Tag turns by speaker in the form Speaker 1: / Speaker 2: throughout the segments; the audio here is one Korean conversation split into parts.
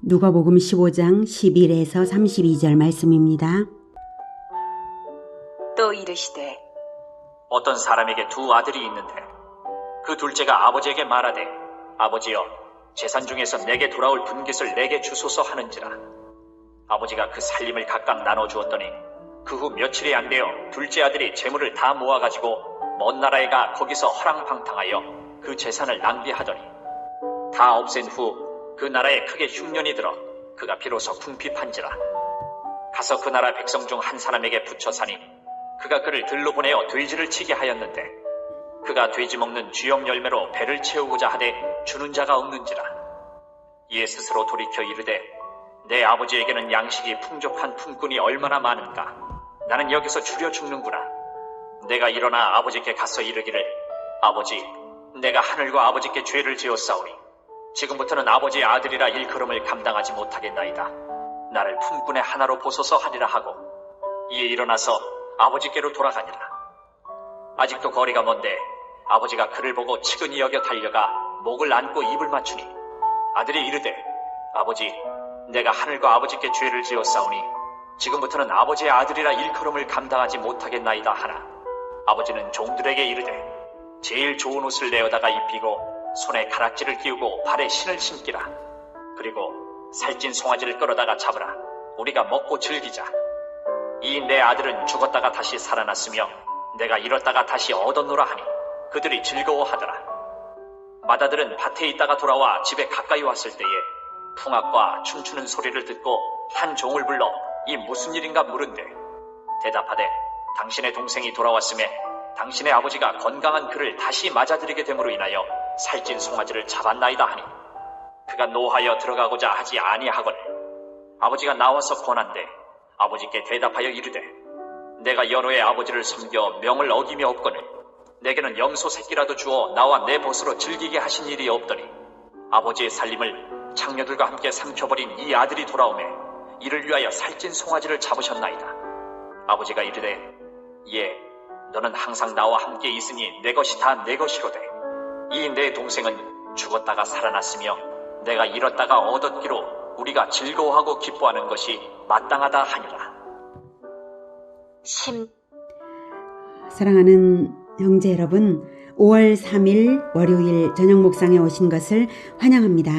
Speaker 1: 누가복음 15장 11에서 32절 말씀입니다.
Speaker 2: 또 이르시되
Speaker 3: 어떤 사람에게 두 아들이 있는데 그 둘째가 아버지에게 말하되 아버지여 재산 중에서 내게 돌아올 분깃을 내게 주소서 하는지라. 아버지가 그 살림을 각각 나눠주었더니 그 후 며칠이 안 되어 둘째 아들이 재물을 다 모아가지고 먼 나라에 가 거기서 허랑방탕하여 그 재산을 낭비하더니 다 없앤 후 그 나라에 크게 흉년이 들어 그가 비로소 궁핍한지라. 가서 그 나라 백성 중 한 사람에게 붙여 사니 그가 그를 들로 보내어 돼지를 치게 하였는데 그가 돼지 먹는 쥐역 열매로 배를 채우고자 하되 주는 자가 없는지라. 이에 스스로 돌이켜 이르되 내 아버지에게는 양식이 풍족한 품꾼이 얼마나 많은가. 나는 여기서 줄여 죽는구나. 내가 일어나 아버지께 가서 이르기를 아버지, 내가 하늘과 아버지께 죄를 지었사오니 지금부터는 아버지의 아들이라 일컬음을 감당하지 못하겠나이다. 나를 품꾼의 하나로 보소서 하리라 하고 이에 일어나서 아버지께로 돌아가니라. 아직도 거리가 먼데 아버지가 그를 보고 측은히 여겨 달려가 목을 안고 입을 맞추니 아들이 이르되 아버지, 내가 하늘과 아버지께 죄를 지었사오니 지금부터는 아버지의 아들이라 일컬음을 감당하지 못하겠나이다 하나 아버지는 종들에게 이르되 제일 좋은 옷을 내어다가 입히고 손에 가락지를 끼우고 발에 신을 신기라. 그리고 살찐 송아지를 끌어다가 잡으라. 우리가 먹고 즐기자. 이 내 아들은 죽었다가 다시 살아났으며 내가 잃었다가 다시 얻었노라 하니 그들이 즐거워하더라. 맏아들은 밭에 있다가 돌아와 집에 가까이 왔을 때에 풍악과 춤추는 소리를 듣고 한 종을 불러 이 무슨 일인가 물은데 대답하되 당신의 동생이 돌아왔음에 당신의 아버지가 건강한 그를 다시 맞아들이게 됨으로 인하여 살찐 송아지를 잡았나이다 하니 그가 노하여 들어가고자 하지 아니하거늘 아버지가 나와서 권한대 아버지께 대답하여 이르되 내가 여러 해 아버지를 섬겨 명을 어기며 없거늘 내게는 염소 새끼라도 주어 나와 내 벗으로 즐기게 하신 일이 없더니 아버지의 살림을 장녀들과 함께 삼켜버린 이 아들이 돌아오매 이를 위하여 살찐 송아지를 잡으셨나이다. 아버지가 이르되 예, 너는 항상 나와 함께 있으니 내 것이 다 내 것이로되 이 내 동생은 죽었다가 살아났으며 내가 잃었다가 얻었기로 우리가 즐거워하고 기뻐하는 것이 마땅하다 하니라.
Speaker 1: 사랑하는 형제 여러분, 5월 3일 월요일 저녁 목상에 오신 것을 환영합니다.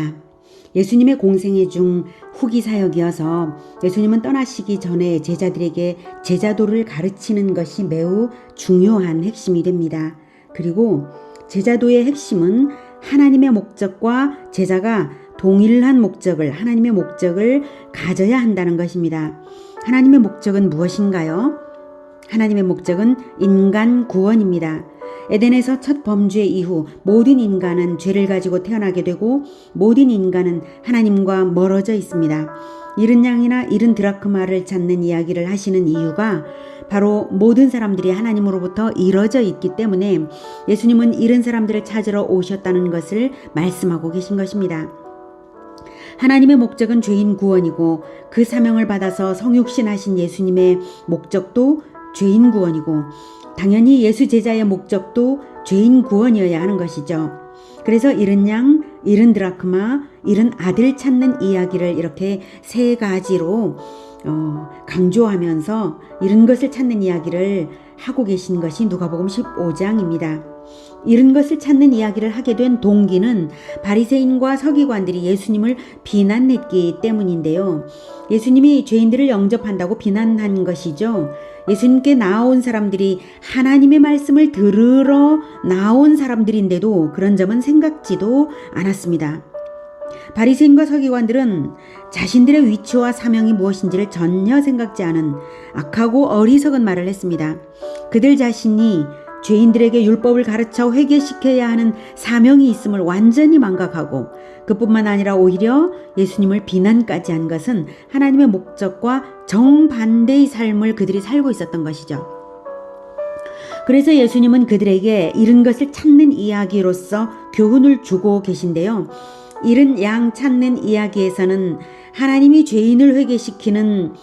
Speaker 1: 예수님의 공생애 중 후기 사역이어서 예수님은 떠나시기 전에 제자들에게 제자도를 가르치는 것이 매우 중요한 핵심이 됩니다. 그리고 제자도의 핵심은 하나님의 목적과 제자가 동일한 목적을, 하나님의 목적을 가져야 한다는 것입니다. 하나님의 목적은 무엇인가요? 하나님의 목적은 인간 구원입니다. 에덴에서 첫 범죄 이후 모든 인간은 죄를 가지고 태어나게 되고 모든 인간은 하나님과 멀어져 있습니다. 잃은 양이나 잃은 드라크마를 찾는 이야기를 하시는 이유가 바로 모든 사람들이 하나님으로부터 잃어져 있기 때문에 예수님은 잃은 사람들을 찾으러 오셨다는 것을 말씀하고 계신 것입니다. 하나님의 목적은 죄인 구원이고 그 사명을 받아서 성육신 하신 예수님의 목적도 죄인 구원이고 당연히 예수 제자의 목적도 죄인 구원이어야 하는 것이죠. 그래서 잃은 양, 잃은 드라크마, 잃은 아들 찾는 이야기를 이렇게 세 가지로 강조하면서 잃은 것을 찾는 이야기를 하고 계신 것이 누가복음 15장입니다. 잃은 것을 찾는 이야기를 하게 된 동기는 바리새인과 서기관들이 예수님을 비난했기 때문인데요. 예수님이 죄인들을 영접한다고 비난한 것이죠. 예수님께 나온 사람들이 하나님의 말씀을 들으러 나온 사람들인데도 그런 점은 생각지도 않았습니다. 바리새인과 서기관들은 자신들의 위치와 사명이 무엇인지를 전혀 생각지 않은 악하고 어리석은 말을 했습니다. 그들 자신이 죄인들에게 율법을 가르쳐 회개시켜야 하는 사명이 있음을 완전히 망각하고 그뿐만 아니라 오히려 예수님을 비난까지 한 것은 하나님의 목적과 정반대의 삶을 그들이 살고 있었던 것이죠. 그래서 예수님은 그들에게 잃은 것을 찾는 이야기로서 교훈을 주고 계신데요. 잃은 양 찾는 이야기에서는 하나님이 죄인을 회개시키는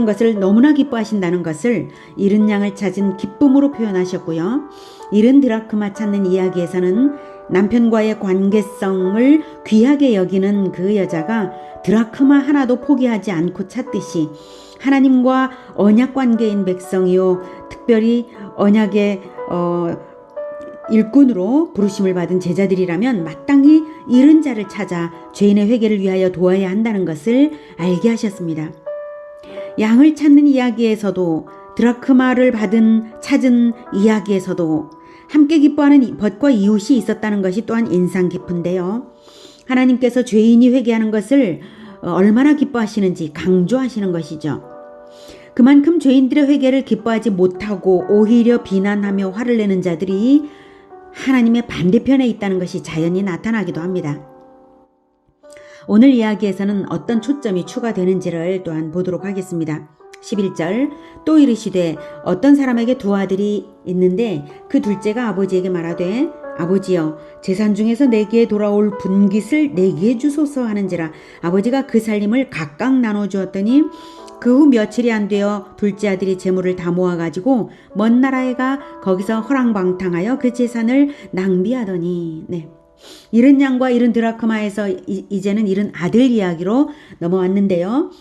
Speaker 1: 것을 너무나 기뻐하신다는 것을 잃은 양을 찾은 기쁨으로 표현하셨고요. 잃은 드라크마 찾는 이야기에서는 남편과의 관계성을 귀하게 여기는 그 여자가 드라크마 하나도 포기하지 않고 찾듯이 하나님과 언약 관계인 백성이요, 특별히 언약의 일꾼으로 부르심을 받은 제자들이라면 마땅히 잃은 자를 찾아 죄인의 회개를 위하여 도와야 한다는 것을 알게 하셨습니다. 양을 찾는 이야기에서도, 드라크마를 찾은 이야기에서도 함께 기뻐하는 벗과 이웃이 있었다는 것이 또한 인상 깊은데요. 하나님께서 죄인이 회개하는 것을 얼마나 기뻐하시는지 강조하시는 것이죠. 그만큼 죄인들의 회개를 기뻐하지 못하고 오히려 비난하며 화를 내는 자들이 하나님의 반대편에 있다는 것이 자연히 나타나기도 합니다. 오늘 이야기에서는 어떤 초점이 추가되는지를 또한 보도록 하겠습니다. 11절, 또 이르시되 어떤 사람에게 두 아들이 있는데 그 둘째가 아버지에게 말하되 아버지여 재산 중에서 내게 돌아올 분깃을 내게 주소서 하는지라. 아버지가 그 살림을 각각 나눠주었더니 그 후 며칠이 안 되어 둘째 아들이 재물을 다 모아가지고 먼 나라에 가 거기서 허랑방탕하여 그 재산을 낭비하더니. 잃은 양과 잃은 드라크마에서 이제는 잃은 아들 이야기로 넘어왔는데요.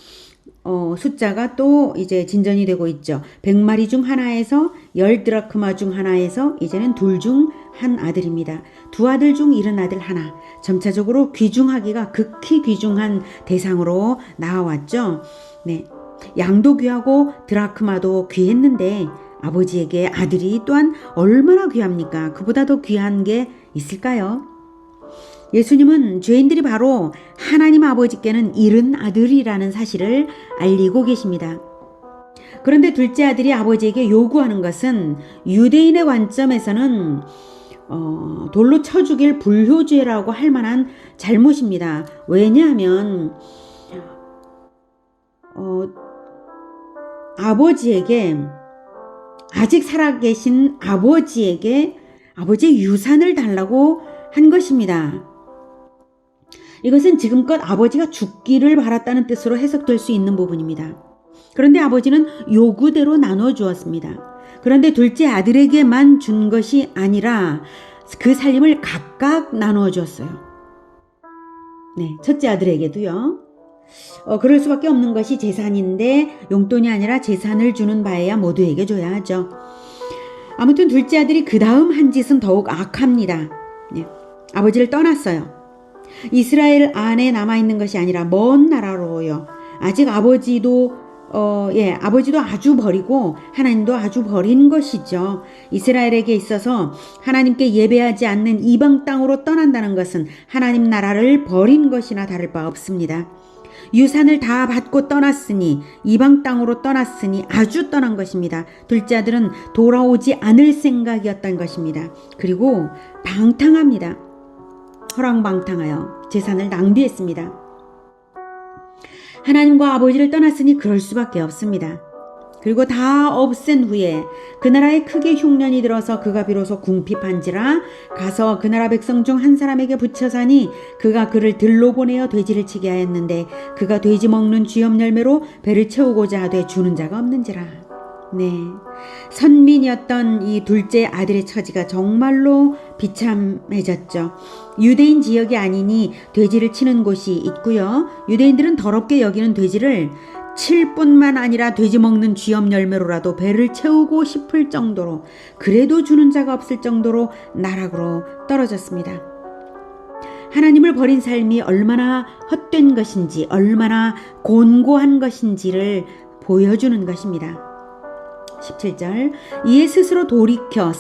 Speaker 1: 숫자가 또 이제 진전이 되고 있죠. 100마리 중 하나에서 10드라크마 중 하나에서 이제는 둘 중 한 아들입니다. 두 아들 중 잃은 아들 하나. 점차적으로 귀중하기가 극히 귀중한 대상으로 나와왔죠. 양도 귀하고 드라크마도 귀했는데 아버지에게 아들이 또한 얼마나 귀합니까? 그보다 더 귀한 게 있을까요? 예수님은 죄인들이 바로 하나님 아버지께는 잃은 아들이라는 사실을 알리고 계십니다. 그런데 둘째 아들이 아버지에게 요구하는 것은 유대인의 관점에서는 돌로 쳐 죽일 불효죄라고 할 만한 잘못입니다. 왜냐하면 아버지에게, 아직 살아계신 아버지에게 아버지의 유산을 달라고 한 것입니다. 이것은 지금껏 아버지가 죽기를 바랐다는 뜻으로 해석될 수 있는 부분입니다. 그런데 아버지는 요구대로 나눠주었습니다. 그런데 둘째 아들에게만 준 것이 아니라 그 살림을 각각 나눠주었어요. 첫째 아들에게도요. 그럴 수밖에 없는 것이 재산인데 용돈이 아니라 재산을 주는 바에야 모두에게 줘야 하죠. 아무튼 둘째 아들이 그 다음 한 짓은 더욱 악합니다. 아버지를 떠났어요. 이스라엘 안에 남아있는 것이 아니라 먼 나라로요. 아직 아버지도 아주 버리고 하나님도 아주 버린 것이죠. 이스라엘에게 있어서 하나님께 예배하지 않는 이방 땅으로 떠난다는 것은 하나님 나라를 버린 것이나 다를 바 없습니다. 유산을 다 받고 떠났으니, 이방 땅으로 떠났으니 아주 떠난 것입니다. 둘째 아들은 돌아오지 않을 생각이었던 것입니다. 그리고 방탕합니다. 허랑방탕하여 재산을 낭비했습니다. 하나님과 아버지를 떠났으니 그럴 수밖에 없습니다. 그리고 다 없앤 후에 그 나라에 크게 흉년이 들어서 그가 비로소 궁핍한지라 가서 그 나라 백성 중 한 사람에게 붙여 사니 그가 그를 들로 보내어 돼지를 치게 하였는데 그가 돼지 먹는 쥐염 열매로 배를 채우고자 하되 주는 자가 없는지라. 선민이었던 이 둘째 아들의 처지가 정말로 비참해졌죠. 유대인 지역이 아니니 돼지를 치는 곳이 있고요. 유대인들은 더럽게 여기는 돼지를 칠 뿐만 아니라 돼지 먹는 쥐염 열매로라도 배를 채우고 싶을 정도로, 그래도 주는 자가 없을 정도로 나락으로 떨어졌습니다. 하나님을 버린 삶이 얼마나 헛된 것인지, 얼마나 곤고한 것인지를 보여주는 것입니다. 17절, 이에 스스로 돌이켜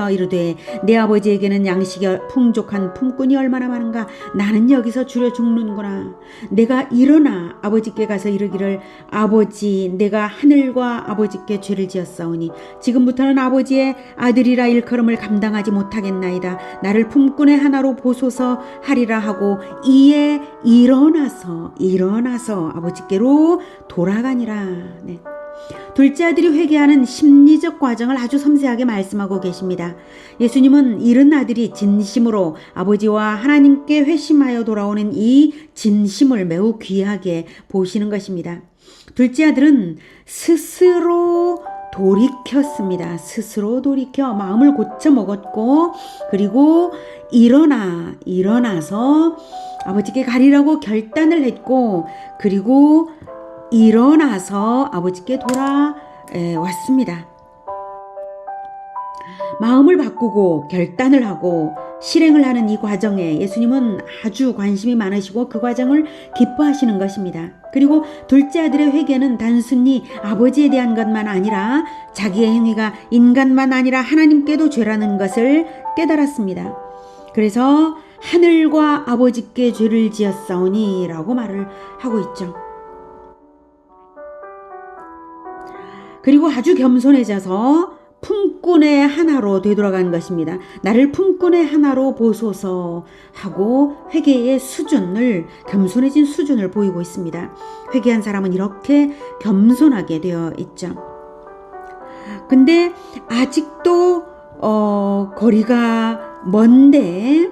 Speaker 1: 이르되 내 아버지에게는 양식이 풍족한 품꾼이 얼마나 많은가. 나는 여기서 줄여 죽는구나. 내가 일어나 아버지께 가서 이르기를 아버지, 내가 하늘과 아버지께 죄를 지었사오니 지금부터는 아버지의 아들이라 일컬음을 감당하지 못하겠나이다. 나를 품꾼의 하나로 보소서 하리라 하고 이에 일어나서 아버지께로 돌아가니라. 둘째 아들이 회개하는 심리적 과정을 아주 섬세하게 말씀하고 계십니다. 예수님은 잃은 아들이 진심으로 아버지와 하나님께 회심하여 돌아오는 이 진심을 매우 귀하게 보시는 것입니다. 둘째 아들은 스스로 돌이켰습니다. 스스로 돌이켜 마음을 고쳐 먹었고, 그리고 일어나서 아버지께 가리라고 결단을 했고, 그리고 일어나서 아버지께 돌아왔습니다. 마음을 바꾸고 결단을 하고 실행을 하는 이 과정에 예수님은 아주 관심이 많으시고 그 과정을 기뻐하시는 것입니다. 그리고 둘째 아들의 회개는 단순히 아버지에 대한 것만 아니라 자기의 행위가 인간만 아니라 하나님께도 죄라는 것을 깨달았습니다. 그래서 하늘과 아버지께 죄를 지었사오니 라고 말을 하고 있죠. 그리고 아주 겸손해져서 품꾼의 하나로 되돌아간 것입니다. 나를 품꾼의 하나로 보소서 하고 회개의 수준을, 겸손해진 수준을 보이고 있습니다. 회개한 사람은 이렇게 겸손하게 되어 있죠. 근데 아직도 거리가 먼데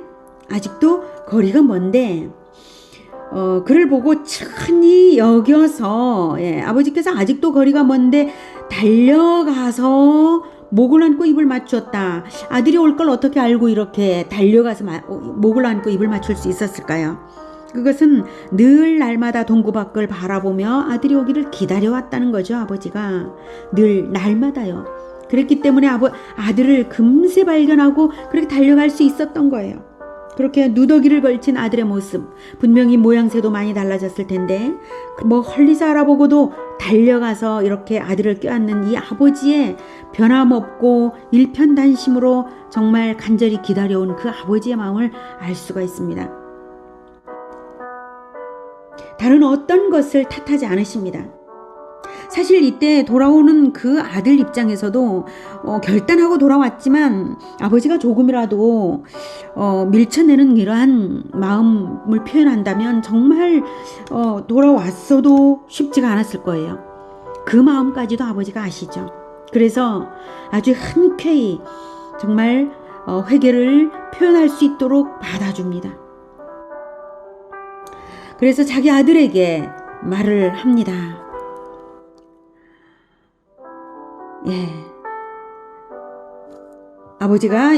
Speaker 1: 그를 보고 천히 여겨서 아버지께서 아직도 거리가 먼데 달려가서 목을 안고 입을 맞추었다. 아들이 올 걸 어떻게 알고 이렇게 달려가서 목을 안고 입을 맞출 수 있었을까요? 그것은 늘 날마다 동구 밖을 바라보며 아들이 오기를 기다려왔다는 거죠. 아버지가 늘 날마다요. 그랬기 때문에 아들을 금세 발견하고 그렇게 달려갈 수 있었던 거예요. 그렇게 누더기를 걸친 아들의 모습, 분명히 모양새도 많이 달라졌을 텐데 헐리서 알아보고도 달려가서 이렇게 아들을 껴안는 이 아버지의 변함없고 일편단심으로 정말 간절히 기다려온 그 아버지의 마음을 알 수가 있습니다. 다른 어떤 것을 탓하지 않으십니다. 사실 이때 돌아오는 그 아들 입장에서도 결단하고 돌아왔지만 아버지가 조금이라도 밀쳐내는 이러한 마음을 표현한다면 정말 돌아왔어도 쉽지가 않았을 거예요. 그 마음까지도 아버지가 아시죠. 그래서 아주 흔쾌히 정말 회개를 표현할 수 있도록 받아줍니다. 그래서 자기 아들에게 말을 합니다. 아버지가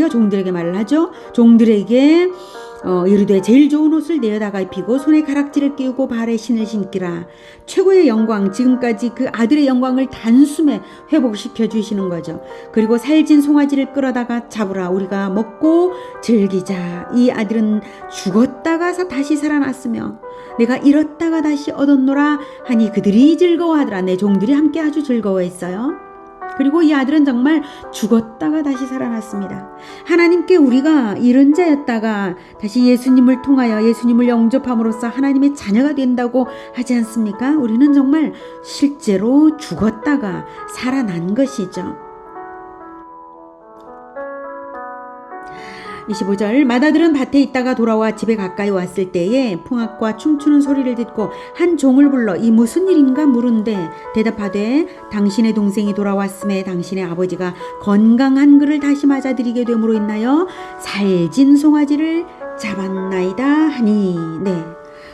Speaker 1: 종들에게 말을 하죠. 종들에게 이르되 제일 좋은 옷을 내어다가 입히고 손에 가락지를 끼우고 발에 신을 신기라. 최고의 영광, 지금까지 그 아들의 영광을 단숨에 회복시켜 주시는 거죠. 그리고 살진 송아지를 끌어다가 잡으라. 우리가 먹고 즐기자. 이 아들은 죽었다가 다시 살아났으며 내가 잃었다가 다시 얻었노라 하니 그들이 즐거워하더라. 내 종들이 함께 아주 즐거워했어요. 그리고 이 아들은 정말 죽었다가 다시 살아났습니다. 하나님께 우리가 잃은 자였다가 다시 예수님을 통하여 예수님을 영접함으로써 하나님의 자녀가 된다고 하지 않습니까? 우리는 정말 실제로 죽었다가 살아난 것이죠. 25절 맏아들은 밭에 있다가 돌아와 집에 가까이 왔을 때에 풍악과 춤추는 소리를 듣고 한 종을 불러 이 무슨 일인가 물은데 대답하되 당신의 동생이 돌아왔음에 당신의 아버지가 건강한 그를 다시 맞아들이게 됨으로 인하여 살진 송아지를 잡았나이다 하니.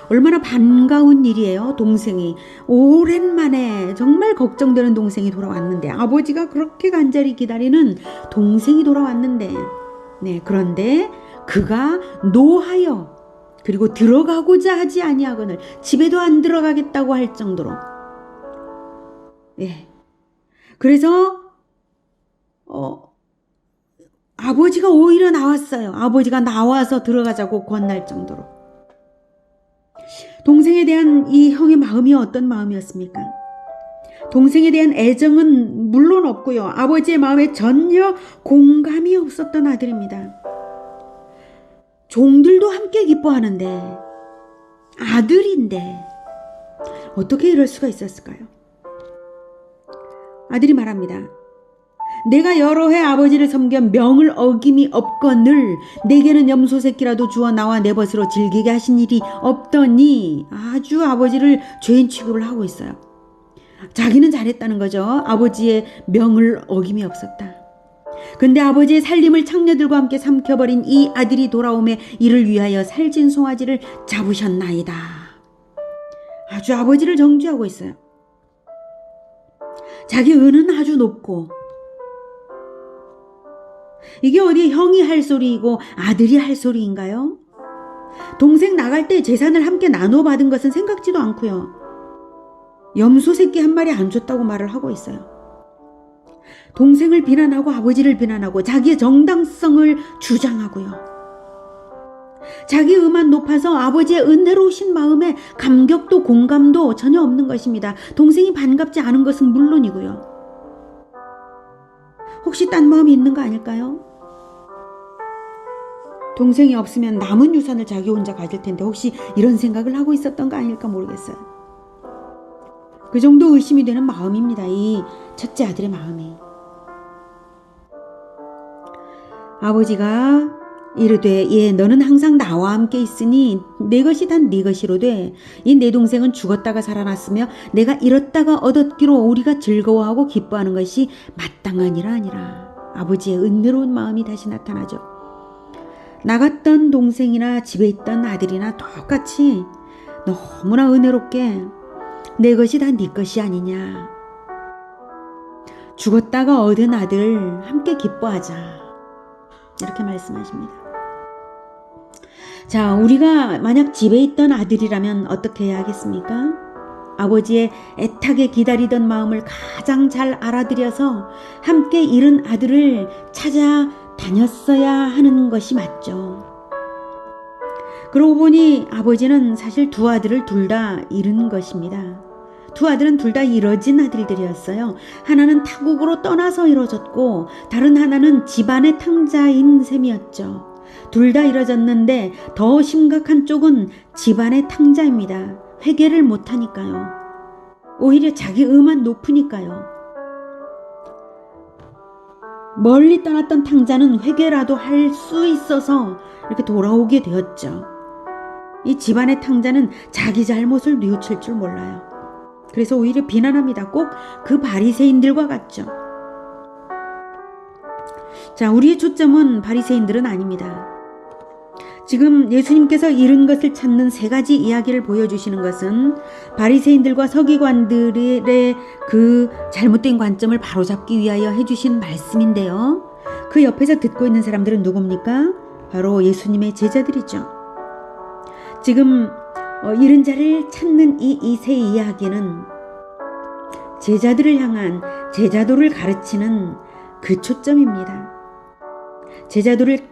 Speaker 1: 얼마나 반가운 일이에요. 동생이 오랜만에 정말 걱정되는 동생이 돌아왔는데 아버지가 그렇게 간절히 기다리는 동생이 돌아왔는데 그런데 그가 노하여 그리고 들어가고자 하지 아니하거늘 집에도 안 들어가겠다고 할 정도로 그래서 아버지가 오히려 나왔어요. 아버지가 나와서 들어가자고 권할 정도로. 동생에 대한 이 형의 마음이 어떤 마음이었습니까? 동생에 대한 애정은 물론 없고요. 아버지의 마음에 전혀 공감이 없었던 아들입니다. 종들도 함께 기뻐하는데 아들인데 어떻게 이럴 수가 있었을까요? 아들이 말합니다. 내가 여러 해 아버지를 섬겨 명을 어김이 없거늘 내게는 염소 새끼라도 주어 나와 내 벗으로 즐기게 하신 일이 없더니 아주 아버지를 죄인 취급을 하고 있어요. 자기는 잘했다는 거죠. 아버지의 명을 어김이 없었다. 근데 아버지의 살림을 창녀들과 함께 삼켜버린 이 아들이 돌아오매 이를 위하여 살진 송아지를 잡으셨나이다. 아주 아버지를 정죄하고 있어요. 자기 은은 아주 높고, 이게 어디 형이 할 소리이고 아들이 할 소리인가요? 동생 나갈 때 재산을 함께 나눠 받은 것은 생각지도 않고요. 염소 새끼 한 마리 안 줬다고 말을 하고 있어요. 동생을 비난하고 아버지를 비난하고 자기의 정당성을 주장하고요. 자기 의만 높아서 아버지의 은혜로우신 마음에 감격도 공감도 전혀 없는 것입니다. 동생이 반갑지 않은 것은 물론이고요. 혹시 딴 마음이 있는 거 아닐까요? 동생이 없으면 남은 유산을 자기 혼자 가질 텐데 혹시 이런 생각을 하고 있었던 거 아닐까 모르겠어요. 그 정도 의심이 되는 마음입니다. 이 첫째 아들의 마음이. 아버지가 이르되 예 너는 항상 나와 함께 있으니 내 것이 단 네 것이로되 이 내 동생은 죽었다가 살아났으며 내가 잃었다가 얻었기로 우리가 즐거워하고 기뻐하는 것이 마땅하니라 아니라. 아버지의 은혜로운 마음이 다시 나타나죠. 나갔던 동생이나 집에 있던 아들이나 똑같이 너무나 은혜롭게 내 것이 다 네 것이 아니냐. 죽었다가 얻은 아들 함께 기뻐하자. 이렇게 말씀하십니다. 자, 우리가 만약 집에 있던 아들이라면 어떻게 해야 하겠습니까? 아버지의 애타게 기다리던 마음을 가장 잘 알아들여서 함께 잃은 아들을 찾아다녔어야 하는 것이 맞죠. 그러고 보니 아버지는 사실 두 아들을 둘 다 잃은 것입니다. 두 아들은 둘 다 이뤄진 아들들이었어요. 하나는 타국으로 떠나서 이뤄졌고 다른 하나는 집안의 탕자인 셈이었죠. 둘 다 이뤄졌는데 더 심각한 쪽은 집안의 탕자입니다. 회개를 못하니까요. 오히려 자기 의만 높으니까요. 멀리 떠났던 탕자는 회개라도 할 수 있어서 이렇게 돌아오게 되었죠. 이 집안의 탕자는 자기 잘못을 뉘우칠 줄 몰라요. 그래서 오히려 비난합니다. 꼭 그 바리새인들과 같죠. 자, 우리의 초점은 바리새인들은 아닙니다. 지금 예수님께서 잃은 것을 찾는 세 가지 이야기를 보여주시는 것은 바리새인들과 서기관들의 그 잘못된 관점을 바로잡기 위하여 해주신 말씀인데요. 그 옆에서 듣고 있는 사람들은 누굽니까? 바로 예수님의 제자들이죠. 지금 잃은 자를 찾는 이 세 이야기는 제자들을 향한 제자도를 가르치는 그 초점입니다.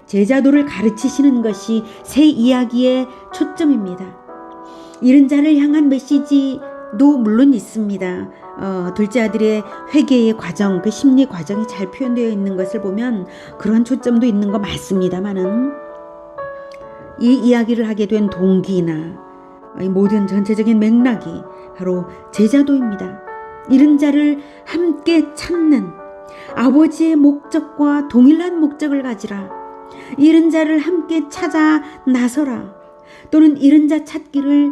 Speaker 1: 제자도를 가르치시는 것이 새 이야기의 초점입니다. 잃은 자를 향한 메시지도 물론 있습니다. 둘째 아들의 회개의 과정, 그 심리 과정이 잘 표현되어 있는 것을 보면 그런 초점도 있는 거 맞습니다만은 이 이야기를 하게 된 동기나 이 모든 전체적인 맥락이 바로 제자도입니다. 잃은 자를 함께 찾는 아버지의 목적과 동일한 목적을 가지라. 잃은 자를 함께 찾아 나서라. 또는 잃은 자 찾기를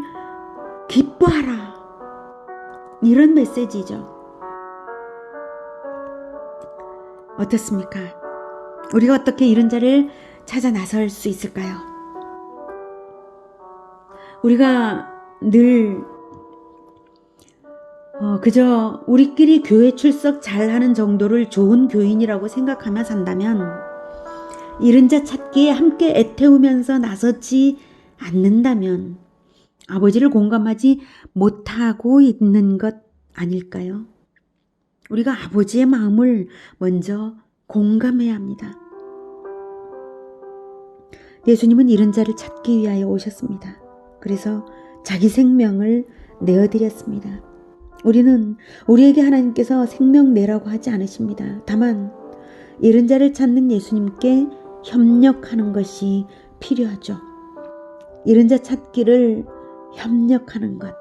Speaker 1: 기뻐하라. 이런 메시지죠. 어떻습니까? 우리가 어떻게 잃은 자를 찾아 나설 수 있을까요? 우리가 늘 그저 우리끼리 교회 출석 잘하는 정도를 좋은 교인이라고 생각하며 산다면 잃은 자 찾기에 함께 애태우면서 나서지 않는다면 아버지를 공감하지 못하고 있는 것 아닐까요? 우리가 아버지의 마음을 먼저 공감해야 합니다. 예수님은 잃은 자를 찾기 위하여 오셨습니다. 그래서 자기 생명을 내어드렸습니다. 우리에게 하나님께서 생명 내라고 하지 않으십니다. 다만 잃은 자를 찾는 예수님께 협력하는 것이 필요하죠. 잃은 자 찾기를 협력하는 것.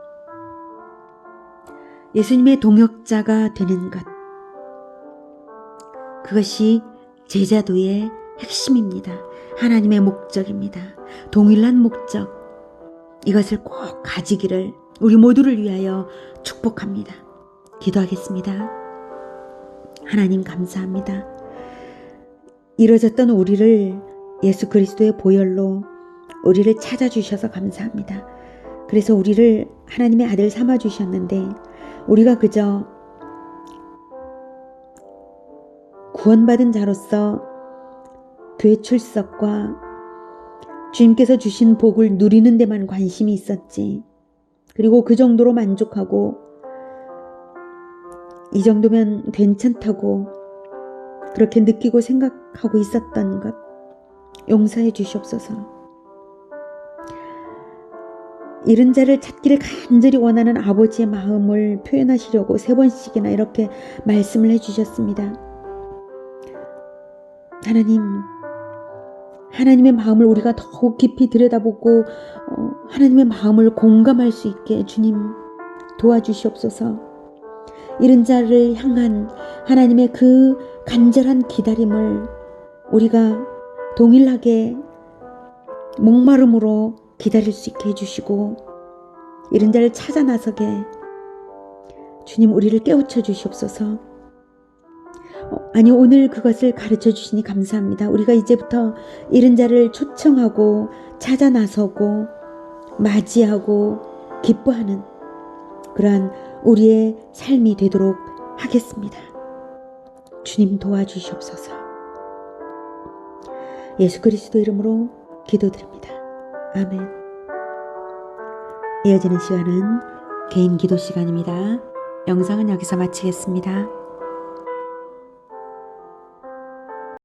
Speaker 1: 예수님의 동역자가 되는 것. 그것이 제자도의 핵심입니다. 하나님의 목적입니다. 동일한 목적. 이것을 꼭 가지기를 우리 모두를 위하여 축복합니다. 기도하겠습니다. 하나님 감사합니다. 이뤄졌던 우리를 예수 그리스도의 보혈로 우리를 찾아주셔서 감사합니다. 그래서 우리를 하나님의 아들 삼아주셨는데 우리가 그저 구원받은 자로서 교회 출석과 주님께서 주신 복을 누리는 데만 관심이 있었지. 그리고 그 정도로 만족하고 이 정도면 괜찮다고 그렇게 느끼고 생각하고 있었던 것 용서해 주시옵소서. 잃은 자를 찾기를 간절히 원하는 아버지의 마음을 표현하시려고 3번씩이나 이렇게 말씀을 해주셨습니다. 하나님의 마음을 우리가 더욱 깊이 들여다보고 하나님의 마음을 공감할 수 있게 주님 도와주시옵소서. 잃은 자를 향한 하나님의 그 간절한 기다림을 우리가 동일하게 목마름으로 기다릴 수 있게 해주시고 잃은 자를 찾아 나서게 주님 우리를 깨우쳐 주시옵소서. 아니 오늘 그것을 가르쳐 주시니 감사합니다. 우리가 이제부터 잃은 자를 초청하고 찾아 나서고 맞이하고 기뻐하는 그러한 우리의 삶이 되도록 하겠습니다. 주님 도와주시옵소서. 예수 그리스도 이름으로 기도드립니다. 아멘. 이어지는 시간은 개인 기도 시간입니다. 영상은 여기서 마치겠습니다.